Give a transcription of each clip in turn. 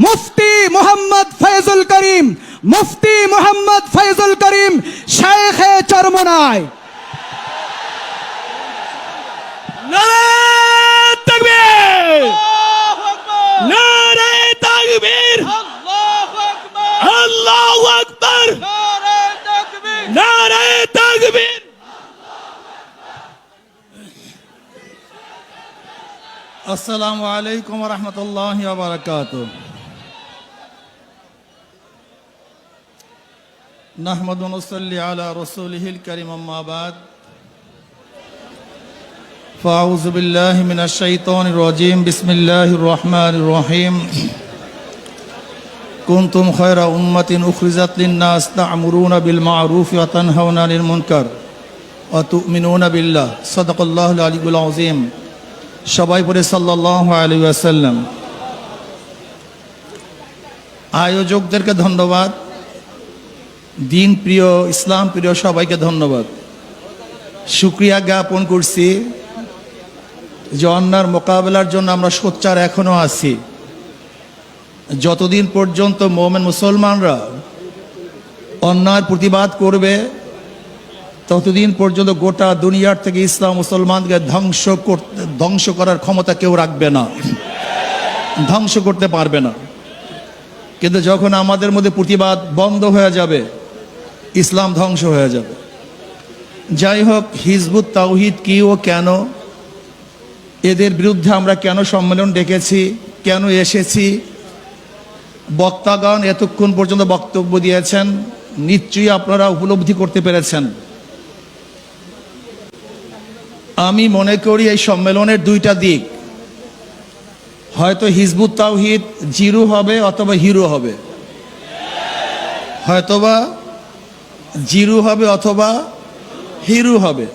মুফতি মোহাম্মদ ফয়জুল করিম, মুফতি মোহাম্মদ ফয়জুল করিম শায়েখে চরমনায়। নারে তাকবীর, নারে তাকবীর, আল্লাহু আকবার, নারে তাকবীর। আসসালামু আলাইকুম ওয়া রাহমাতুল্লাহি ওয়া বারাকাতুহু। নাহমাদু ওয়া নুসাল্লি আলা রাসূলিহিল কারীম, আম্মা বাদ। ফাআউযু বিল্লাহি মিনাশ শাইতানির রাজীম। বিসমিল্লাহির রহমানির রহিম। কুনতুম খায়রা উম্মাতিন উখরিজাত লিন-নাস তা'মুরুনা বিল মা'রুফি ওয়া তানহাউনা আনিল মুনকার ওয়া তু'মিনুনা বিল্লাহ। সাদাকাল্লাহুল আলিয়্যুল আযীম। সবাই পড়ে সাল্লাল্লাহু আলাইহি ওয়াসাল্লাম। আয়োজকদেরকে ধন্যবাদ, দিন প্রিয় ইসলাম প্রিয় সবাইকে ধন্যবাদ। শুকরিয়া জ্ঞাপন করছি যে অন্যার মোকাবেলার জন্য আমরা সোচ্চার এখনো আছি। যতদিন পর্যন্ত মুমিন মুসলমানরা অন্যায়ের প্রতিবাদ করবে ততদিন পর্যন্ত গোটা দুনিয়ার থেকে ইসলাম মুসলমানকে ধ্বংস করার ক্ষমতা কেউ রাখবে না, ধ্বংস করতে পারবে না। কিন্তু যখন আমাদের মধ্যে প্রতিবাদ বন্ধ হয়ে যাবে, ইসলাম ধ্বংস হয়ে যাবে। যাই হোক, হিজবুত তাওহীদ কি ও কেন, এদের বিরুদ্ধে আমরা কেন সম্মেলন ডেকেছি, কেন এসেছি, বক্তাগণ এতক্ষণ পর্যন্ত বক্তব্য দিয়েছেন, নিশ্চয়ই আপনারা উপলব্ধি করতে পেরেছেন। আমি মনে করি এই সম্মেলনের দুইটা দিক, হয়তো হিজবুত তাওহীদ জিরো হবে অথবা হিরো হবে, হয়তোবা জিরো হবে অথবা হিরো হবে।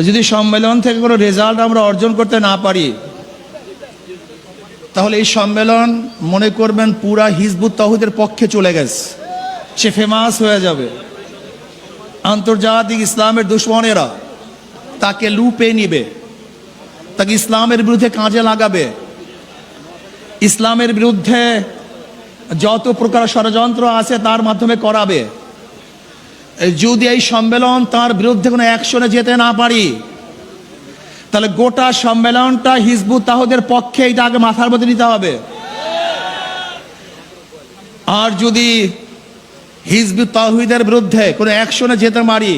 যদি সম্মেলন থেকে কোনো রেজাল্ট আমরা অর্জন করতে না পারি, তাহলে এই সম্মেলন মনে করবেন পুরা হিজবুত তাওহীদের পক্ষে চলে গেছে, সে ফেমাস হয়ে যাবে। আন্তর্জাতিক ইসলামের দুশ্মনেরা তাকে লুপে নিবে, তাকে ইসলামের বিরুদ্ধে কাজে লাগাবে। ইসলামের বিরুদ্ধে যত প্রকার ষড়যন্ত্র আছে তার মাধ্যমে করাবে। যদি এই সম্মেলন তার বিরুদ্ধে কোনো অ্যাকশনে যেতে না পারি, তাহলে গোটা সম্মেলনটা হিজবুত তাওহীদের পক্ষে, এটা আগে মাথার মধ্যে নিতে হবে। আর যদি হিজবুত তাওহীদের বিরুদ্ধে কোনো অ্যাকশনে যেতে পারি,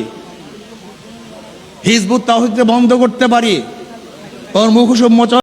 হিজবুত তাওহীদকে বন্ধ করতে পারি, ওর মুখোশ উন্মোচন